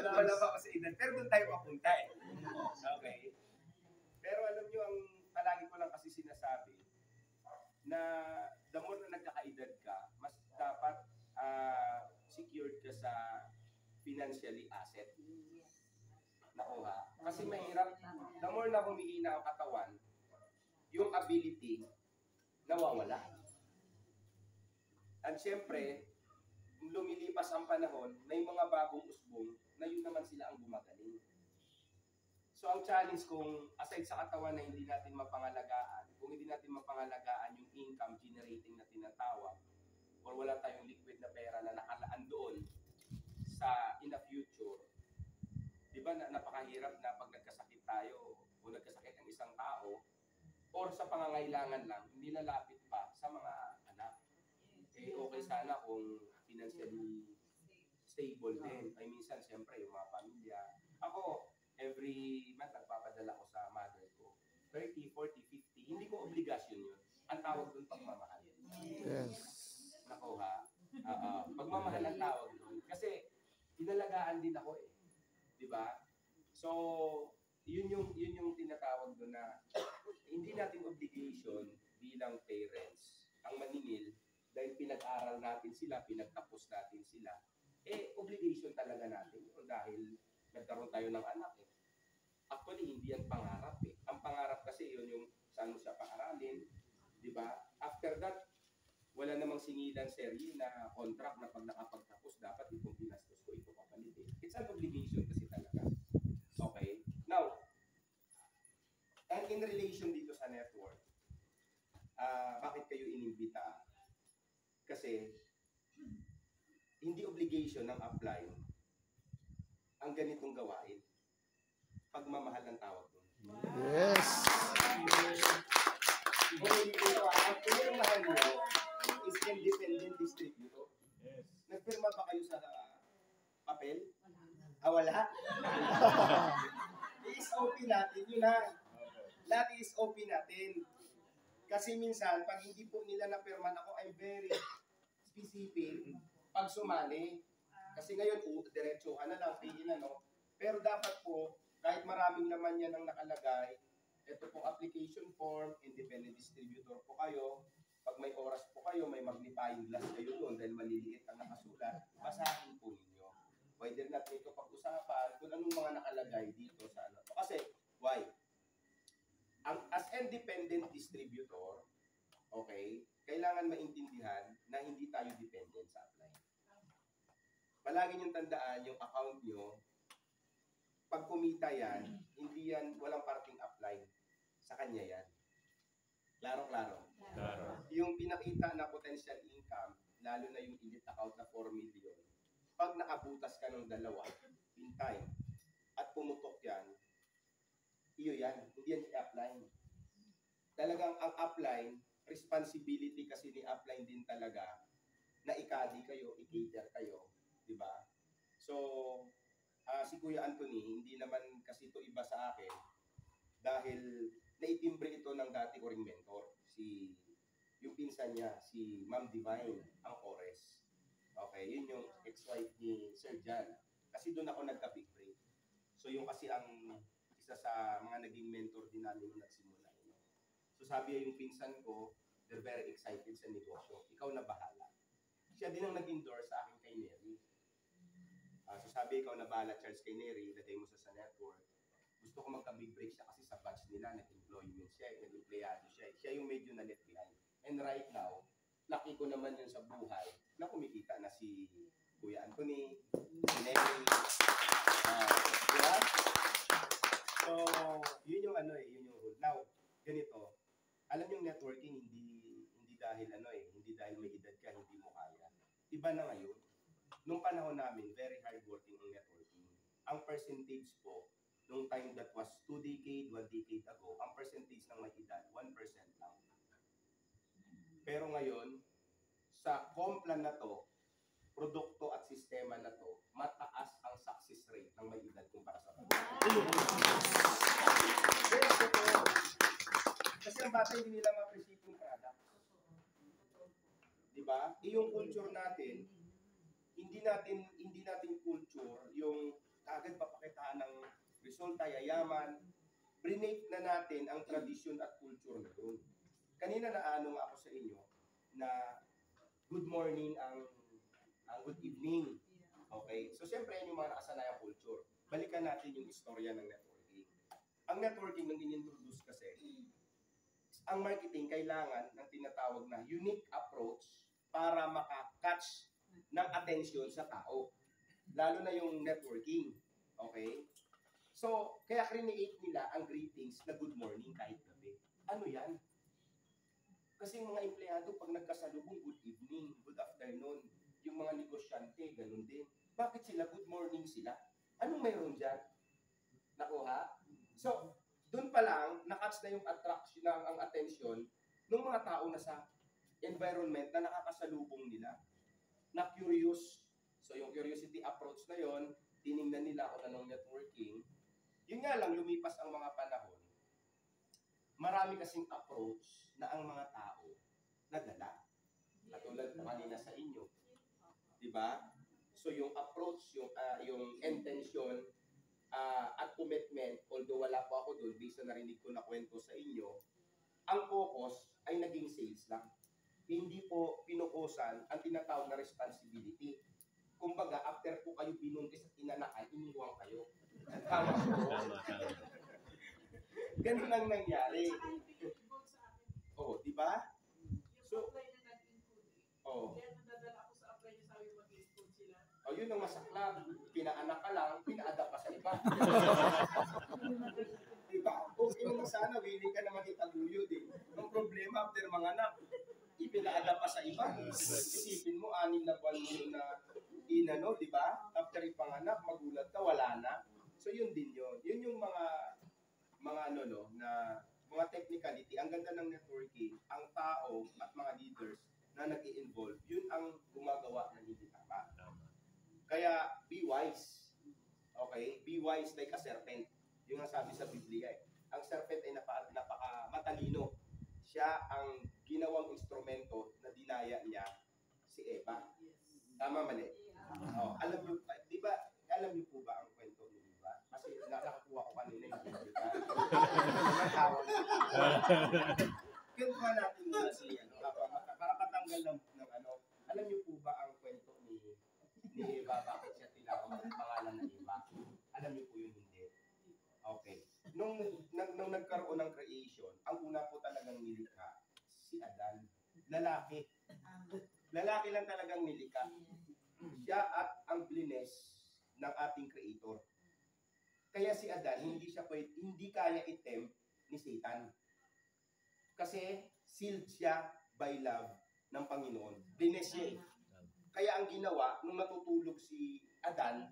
Wala pa ako sa edad. Pero doon tayo papunta eh. Okay. Pero alam nyo, ang palagi ko lang kasi sinasabi, na the more na nagkakaedad ka, mas dapat secured ka sa financially asset. Nakuha. Kasi mahirap, the more na humihina ang katawan, yung ability, nawawala. At syempre, lumilipas ang panahon, may mga bagong usbong na yun naman sila ang gumagaling. So ang challenge kung aside sa katawan na hindi natin mapangalagaan, kung hindi natin mapangalagaan yung income generating na tinatawag, or wala tayong liquid na pera na nakalaan doon sa in the future, di ba napakahirap na pag nagkasakit tayo o nagkasakit ang isang tao, or sa pangangailangan lang, hindi lalapit pa sa mga anak. Eh okay sana kung financially stable din. Ay minsan, siyempre, yung mga pamilya. Ako, every month, nagpapadala ko sa mother ko. 30, 40, 50. Hindi ko obligasyon yun. Ang tawag doon, pagmamahal. Yes. Nakuha. Pagmamahal ang tawag doon. Kasi, inalagaan din ako eh. Diba? So, yun yung tinatawag doon na hindi natin obligation bilang parents ang maningil dahil pinag-aral natin sila, pinagtapos natin sila, eh, obligation talaga natin yun dahil nagkaroon tayo ng anak eh. Actually, hindi yan pangarap eh. Ang pangarap kasi yun yung saan mo siya paaralin, di ba? After that, wala namang singilan serye na contract na pag nakapagtapos, dapat itong pinastos ko, ito kapalitin. It's an obligation kasi talaga. Okay? Now, and in relation dito sa network, bakit kayo inimbita? Kasi, hindi obligation ng upline ang ganitong gawain. Pagmamahal ng tawag doon. Yes. Ang pinamahal mo is independent distributor. Yes. Nagpirma ba kayo sa papel? Wala? I-SOP natin yun ha. Lahat i-SOP natin. Kasi minsan, pag hindi po nila napirman ako, I'm very specific pag sumali. Kasi ngayon, diretso ka na lang, pili na, no? Pero dapat po, kahit maraming laman yan ang nakalagay, ito pong application form, independent distributor po kayo. Pag may oras po kayo, may magnifying glass kayo doon dahil maliliit ang nakasulat, basahin po ninyo. Pwede natin ito pag-usapan kung anong mga nakalagay dito sa ano. Kasi, why? As independent distributor, okay, kailangan maintindihan na hindi tayo dependent sa upline. Palagi niyong tandaan yung account nyo, pag kumita yan, hindi yan, walang parting upline. Sa kanya yan. Klaro-klaro. Klaro. Yung pinakita na potential income, lalo na yung elite account na 4 million, pag nakabutas ka ng dalawa, in time, at pumutok yan, iyo yan, hindi yan i-upline. Talagang ang upline, responsibility kasi ni upline din talaga na ikadi kayo, i-cater kayo, di ba? So, si Kuya Anthony, hindi naman kasi ito iba sa akin dahil naitimbre ito ng dati ko ring mentor, yung pinsan niya, si Ma'am Divine, ang Ores. Okay, yun yung ex-wife ni Sir Jan. Kasi doon ako nagka-big break. So, yung kasi ang isa sa mga naging mentor din namin nung nagsimula. So sabi yung pinsan ko, they're very excited sa negosyo. Ikaw na bahala. Siya din ang nag-endorse sa akin kay Neri. So sabi, ikaw na bahala, Charles, kay Neri, ilagay mo sa network. Gusto ko magka-big break siya kasi sa batch nila, nag-employment siya, nag-empleyado siya. Siya yung medyo na-left behind. And right now, laki ko naman yun sa buhay na kumikita na si Kuya Anthony, si Neri. Diba? So, yun yung ano yun yung rule. Now, ganito, alam yung networking hindi dahil hindi dahil may edad ka hindi mo kaya. Iba na ngayon. Nung panahon namin, very hardworking ang networking. Ang percentage po, nung time that was 2 decade, 1 decade ago, ang percentage ng may edad, 1% lang. Pero ngayon, sa Complan na to, produkto at sistema na to, mataas ang success rate ng may edad kumpara sa bata. Kasi ang bata hindi nila ma-appreciate yung product. Diba? Yung culture natin, hindi natin culture yung resulta, yayaman. Brinate na natin ang tradisyon at culture na yun. Kanina naanong ako sa inyo na good morning ang good evening. Okay? So, siyempre, yan yung mga nakasanayang culture. Balikan natin yung istorya ng networking. Ang networking, nung in-introduce kasi, ang marketing kailangan ng tinatawag na unique approach para maka-catch ng attention sa tao. Lalo na yung networking. Okay? So, kaya create nila ang greetings na good morning kahit gabi. Ano yan? Kasi yung mga empleyado, pag nagkasalubong, good evening, good afternoon. Yung mga negosyante, ganun din. Bakit sila good morning sila? Anong mayroon dyan? Nakuha? So, doon pa lang, na-catch na yung attraction, ang attention ng mga tao na sa environment na nakakasalubong nila. Na curious. So, yung curiosity approach na yon, tiningnan nila kung anong networking. Yun nga lang, lumipas ang mga panahon. Marami kasing approach na ang mga tao nadala. Katulad na kanina sa inyo. Diba? So, yung approach, yung intention, at commitment, although wala po ako doon, based na narinig ko na kwento sa inyo, ang focus ay naging sales lang. Hindi po pinukusan ang tinatawag na responsibility. Kumbaga, after po kayo binuntis at inanakan, iniwang kayo. Tama po. Ganun lang nangyari. Oh, di ba? So, oh. Oh, yun ang masaklap. Pinaanak ka lang, pinaadap ka sa iba. Diba? Okay naman sana, willing ka naman itaguyod eh. Ang problema, after mga anak, ipinaadap pa sa iba. Isipin mo, 6 na buwan mo yun na inano, di ba? After ipanganak, magulat ka, wala na. So yun din yun. Yun yung mga ano no, na mga technicality. Ang ganda ng networking, ang tao at mga leaders na nag-i-involve, yun ang gumagawa ng hindi tama. Kaya, be wise. Okay? Be wise like a serpent. Yung ang sabi sa Biblia eh. Ang serpent ay napaka matalino. Siya ang ginawang instrumento na dinaya niya si Eva. Tama mali? Oh, alam niyo, di ba, alam niyo po ba ang kwento ni Eva? Kasi nakakuha ko kanina yung video. Kwentuhan natin muna si para patanggal ng ano. Alam niyo po ba ang kwento ni Eva, bakit siya tinawag ang pangalan na Eva? Alam niyo po yun, hindi? Okay. Nung nagkaroon ng creation, ang una po talagang nilikha, si Adan. Lalaki. Lalaki lang talagang nilikha. Siya at ang blines ng ating creator. Kaya si Adan, hindi kaya i-tempt ni Satan. Kasi sealed siya by love ng Panginoon. Blines siya. Kaya ang ginawa, nung natutulog si Adan,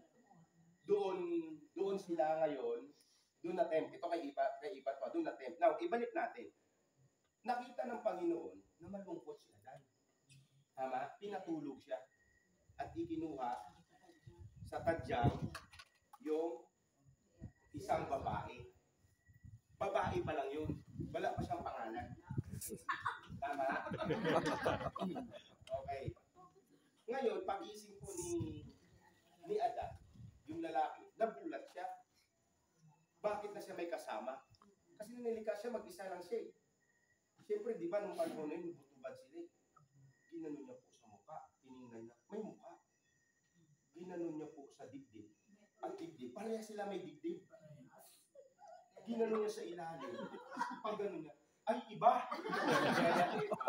doon sila ngayon, doon na-tempt. Ito kay Ipat pa, doon na-tempt. Now, ibalik natin. Nakita ng Panginoon na malungkot si Adan. Tama? Pinatulog siya. At ikinuha sa tadyang yung isang babae. Babae pa lang yun. Wala pa siyang pangalan. Tama? Okay. Ngayon, pagising po ni Adan, yung lalaki, nagulat siya. Bakit na siya may kasama? Kasi nung nilikha siya, mag-isa lang siya eh. Siyempre, di ba, nung panahon na yun, butubad sila eh. Ginanon niya po sa mukha, tiningnan niya, may mukha. Ginanon niya po sa dibdib. Ang dibdib, pareha sila may dibdib. Ginanon niya sa ilalim. Pag gano'n niya, ay iba! Kaya iba.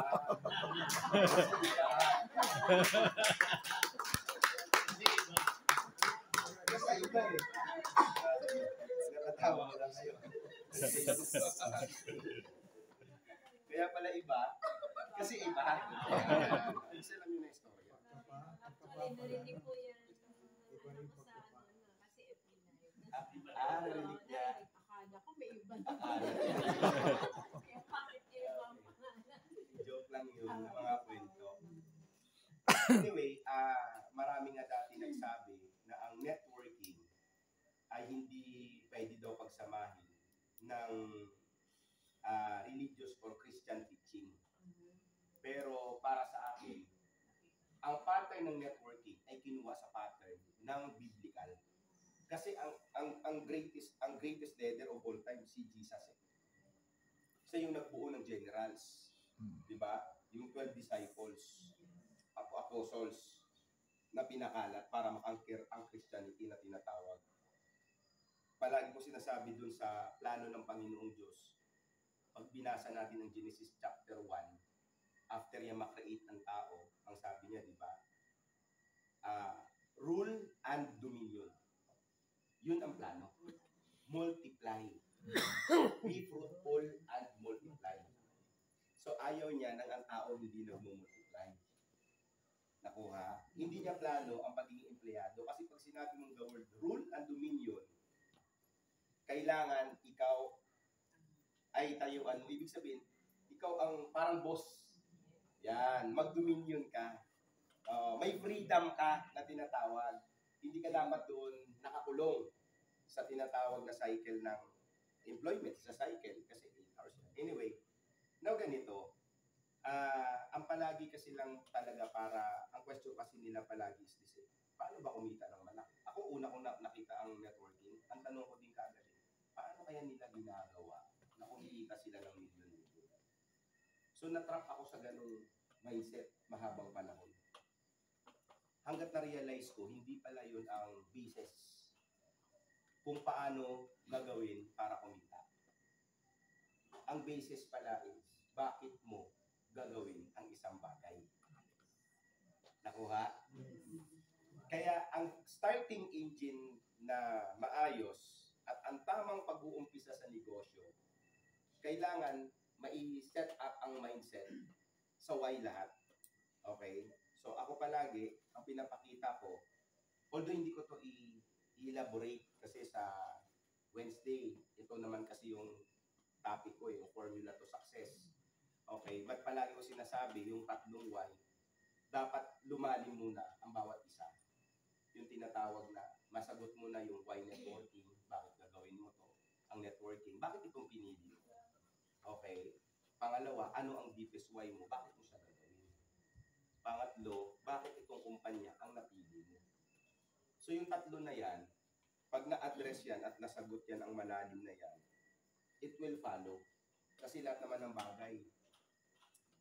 Kasi iba eh. Nakatawa ko lang kayo. Kaya pala iba, kasi iba. Isa lang yun na istorya. Narinig ko yan kasi FB na yun. Narinig niya. Akala ko may iba. Kaya bakit yung ibang pangalan? Joke lang yun, mga kwento. Anyway, marami nga dati nagsabi na ang networking ay hindi pwede daw pagsamahin ng religious or Christian teaching. Pero para sa akin, ang pattern ng networking ay kinuha sa pattern ng biblical. Kasi ang greatest leader of all time si Jesus. Siya yung nagbuo ng generals. Di ba? Yung 12 disciples, apostles, na pinakalat para makangkir ang Christianity na tinatawag. Palagi ko sinasabi dun sa plano ng Panginoong Diyos, pag binasa natin ang Genesis chapter 1, after niya makreate ng tao, ang sabi niya, di ba? Rule and dominion. Yun ang plano. Multiply. Be fruitful and multiply. So ayaw niya nang ang tao hindi nagmumultiply. Nakuha? Hindi niya plano ang pagiging empleyado kasi pag sinabi mong the word rule and dominion, kailangan ikaw ay tayuan mo. Ibig sabihin, ikaw ang parang boss. Yan, mag-dominion ka. May freedom ka na tinatawag. Hindi ka dapat doon nakakulong sa tinatawag na cycle ng employment, sa cycle. Kasi 8 hours. Anyway, now ganito. Ang palagi kasi lang talaga ang question kasi nila palagi is this, paano ba kumita ng malaki? Ako una kong nakita ang networking, ang tanong ko din kaagad, paano kaya nila ginagawa na kumikita sila ng milyon-milyon? So natrap ako sa ganung mindset mahabang panahon. Hanggat na-realize ko, hindi pala yun ang basis kung paano gagawin para kumita. Ang basis pala is, bakit mo gagawin ang isang bagay? Nakuha? Kaya ang starting engine na maayos at ang tamang pag-uumpisa sa negosyo, kailangan mai-set up ang mindset sa why lahat. Okay? So ako palagi, ang pinapakita ko, although hindi ko to i-elaborate kasi sa Wednesday, ito naman kasi yung topic ko, yung formula to success. Okay, but palagi ko sinasabi, yung tatlong why, dapat lumalim muna ang bawat isa. Yung tinatawag na, masagot mo na yung why networking, bakit gagawin mo to, ang networking, bakit itong pinili mo? Okay, pangalawa, ano ang deepest why mo, bakit mo siya gagawin? Pangatlo, bakit itong kumpanya ang napili mo? So yung tatlo na yan, pag na-address yan at nasagot yan ang malalim na yan, it will follow. Kasi lahat naman ng bagay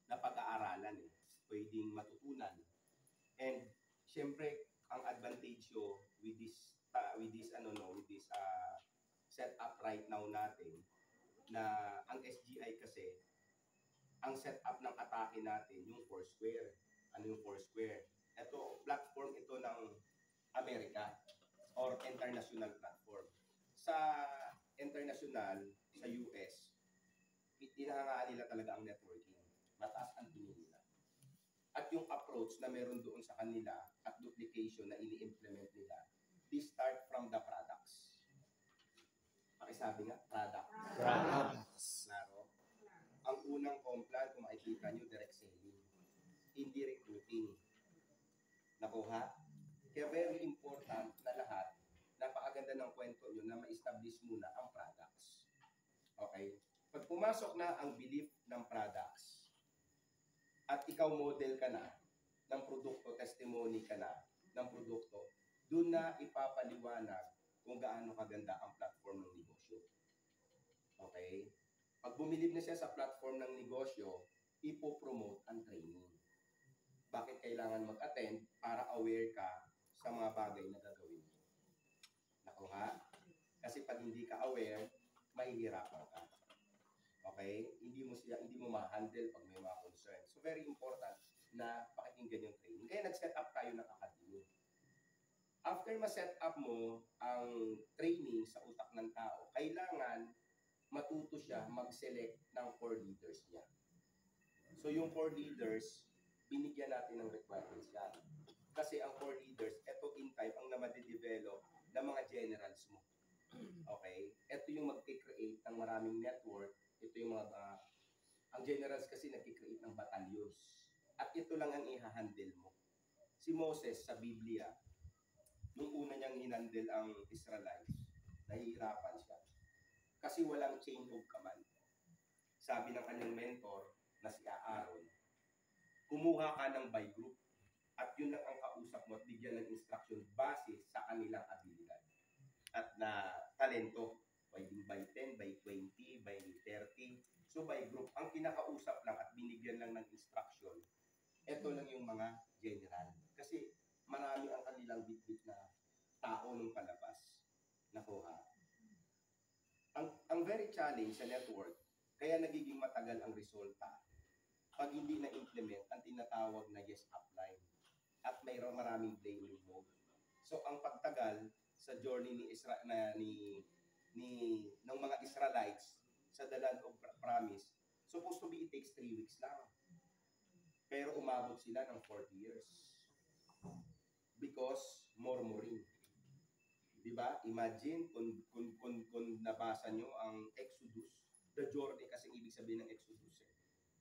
na pag-aaralan pwedeng matutunan. And syempre, ang advantage with this setup right now natin na ang SGI kasi ang setup ng atake natin yung Foursquare. Ano yung Foursquare? Ito, platform ito ng Amerika or international platform. Sa international, sa US, inahangaan nila talaga ang networking. Mataas ang tingin nila. At yung approach na meron doon sa kanila at duplication na ini-implement nila, they start from the products. Pakisabi nga, products. Klaro. Ang unang complan, kung makikita nyo, direct selling. Hindi recruiting. Nakuha? Kaya very important na lahat, napakaganda ng kwento nyo na ma-establish muna ang products. Okay? Pag pumasok na ang belief ng products, at ikaw model ka na ng produkto, testimony ka na ng produkto, doon na ipapaliwanag kung gaano kaganda ang platform ng negosyo. Okay? Pag bumilib na siya sa platform ng negosyo, ipopromote ang training. Bakit kailangan mag-attend? Para aware ka sa mga bagay na gagawin mo. Nakuha? Kasi pag hindi ka aware, mahihirapan ka. Okay? Hindi mo ma-handle pag may mga concern. So very important na pakikinggan yung training. Kaya nag-set up tayo ng academy. After ma-set up mo ang training sa utak ng tao, kailangan matuto siya mag-select ng 4 leaders niya. So yung 4 leaders, binigyan natin ng requirements yan. Kasi ang 4 leaders, ito in time ang na-develop ng mga generals mo. Okay? Ito yung mag-create ng maraming network. Ito yung ang generals kasi nag-create ng battalions. At ito lang ang i-handle mo. Si Moses sa Biblia, nung una niyang hinandle ang Israelites, nahihirapan siya. Kasi walang chain of command. Sabi ng kanyang mentor na si Aaron, kumuha ka ng by group at yun lang ang kausap mo at bigyan ng instruction base sa kanilang abilidad. at na talento. Pwedeng by 10, by 20, by 30. So by group, ang kinakausap lang at binigyan lang ng instruction, ito lang yung mga general. Kasi marami ang kanilang bitbit na tao nung palabas. Nakuha. Ang very challenge sa network, kaya nagiging matagal ang resulta pag hindi na-implement ang tinatawag na yes upline at mayroong maraming blaming mode. So ang pagtagal sa journey ng mga Israelites sa the land of promise, supposed to be it takes 3 weeks lang. Pero umabot sila ng 40 years. Because murmuring. Diba? Imagine kung nabasa nyo ang Exodus, the journey kasi ibig sabihin ng Exodus.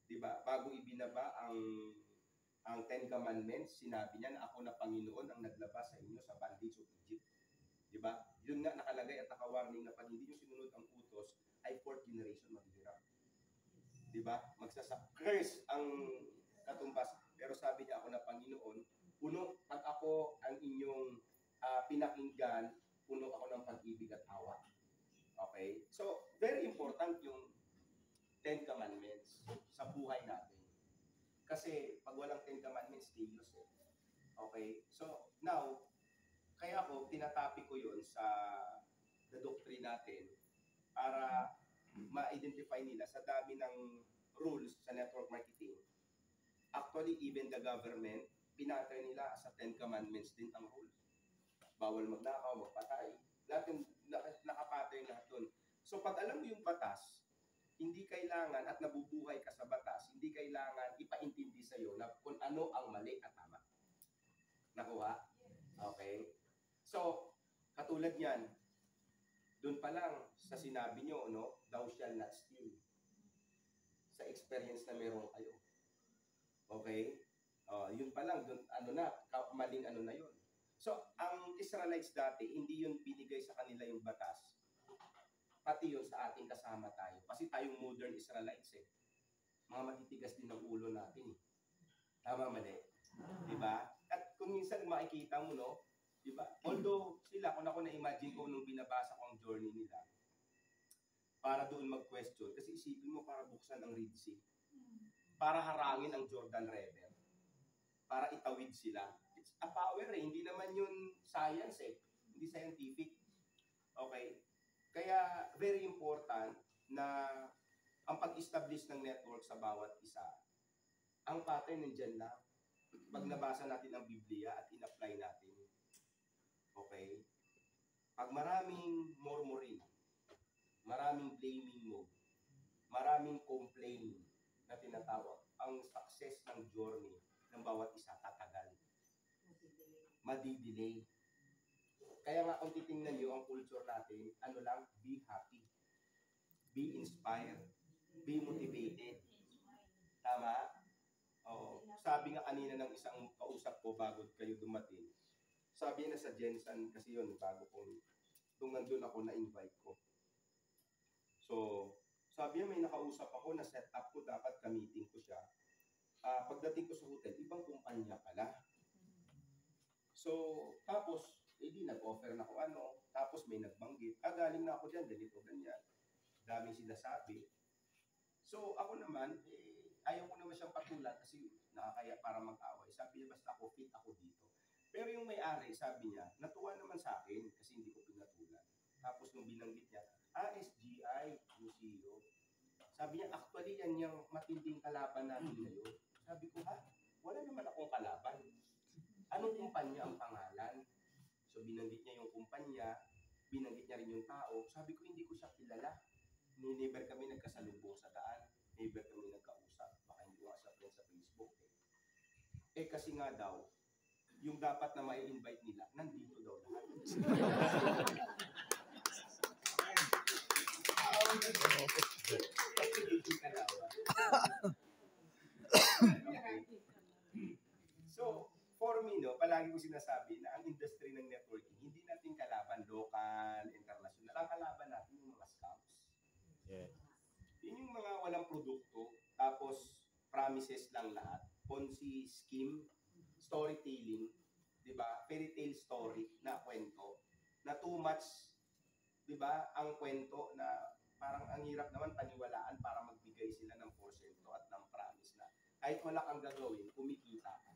Diba? Bago ibinaba ang Ten Commandments, sinabi niya na ako na Panginoon ang naglabas sa inyo sa bondage of Egypt. Diba? Yun nga nakalagay at nakawarning na pag hindi nyo sinunod ang utos, ay 4th generation maghihirap. Diba? Curse ang katumbas. Pero sabi niya ako na Panginoon, puno, pag ako ang inyong pinakinggan, puno ako ng pag-ibig at awa. Okay? So, very important yung Ten Commandments sa buhay natin. Kasi pag walang Ten Commandments, chaos eh. Okay? So, now, kaya ako, tinatapik ko yun sa the doctrine natin para ma-identify nila sa dami ng rules sa network marketing. Actually, even the government, pinattern nila sa Ten Commandments din ang rules. Bawal magnakaw, magpatay. Lahat yung nakapattern lahat doon. So pag alam mo yung batas, hindi kailangan at nabubuhay ka sa batas, hindi kailangan ipaintindi sa iyo na kung ano ang mali at tama. Nakuha? Okay? So, katulad niyan, doon pa lang sa sinabi nyo, no, thou shall not steal. Sa experience na meron kayo. Okay? Yun pa lang, dun, maling ano na yun. So, ang Israelites dati, hindi yun binigay sa kanila yung batas. Pati yun sa ating kasama tayo. Kasi tayong modern Israelites eh. Mga matitigas din ang ulo natin eh. Tama, mali. Diba? At kung minsan makikita mo, no, diba? Although sila, kung ako na-imagine ko nung binabasa ko ang journey nila, para doon mag-question, kasi isipin mo para buksan ang Red Sea. Para harangin ang Jordan River. Para itawid sila. It's a power eh. Hindi naman yun science eh. Hindi scientific. Okay? Kaya very important na ang pag-establish ng network sa bawat isa, ang pattern nandyan lang. Pag nabasa natin ang Biblia at in-apply natin. Okay? Pag maraming murmuring, maraming blaming mo, maraming complaining na tinatawag, ang success ng journey ng bawat isa tatagal. Madidelay. Kaya nga kung titingnan nyo ang culture natin, ano lang, be happy. Be inspired. Be motivated. Tama? Sabi nga kanina ng isang kausap ko bago kayo dumating, sabi na sa Jensen, kasi yun, bago kong, nung nandun ako, na-invite ko. So, sabi niya may nakausap ako na set up ko, dapat ka-meeting ko siya. Pagdating ko sa hotel, ibang kumpanya pala. So, tapos, hindi nag-offer na ko ano, tapos may nagbanggit, galing na ako dyan, ganito, ganyan. Daming sinasabi. So, ako naman, ayaw ko naman siyang patulan kasi nakakaya para mag-away. Sabi niya, basta ako, fit ako dito. Pero yung may-ari, sabi niya, natuwa naman sa akin kasi hindi ko pinatulan. Tapos nung binanggit niya, SGI, yung CEO. Sabi niya, actually yan yung matinding kalaban natin ngayon. Sabi ko, ha? Wala naman akong kalaban. Anong kumpanya ang pangalan? So binanggit niya yung kumpanya, binanggit niya rin yung tao. Sabi ko, hindi ko siya kilala. Never kami nagkasalubong sa daan. Never kami nagkausap. Baka hindi ko siya friend sa Facebook. Kasi nga daw, yung dapat na mai-invite nila, nandito daw lahat. So, for me, no, palagi ko sinasabi na ang industry ng networking, hindi natin kalaban, local, international. Ang kalaban natin yung mga scams. Yeah. Yun yung mga walang produkto, tapos promises lang lahat. Ponzi scheme, storytelling, di ba? Fairy tale story na kwento, na too much 'di ba, ang kwento na parang ang hirap naman paniwalaan para magbigay sila ng porsyento at ng promise na kahit wala kang gagawin, kumikita ka.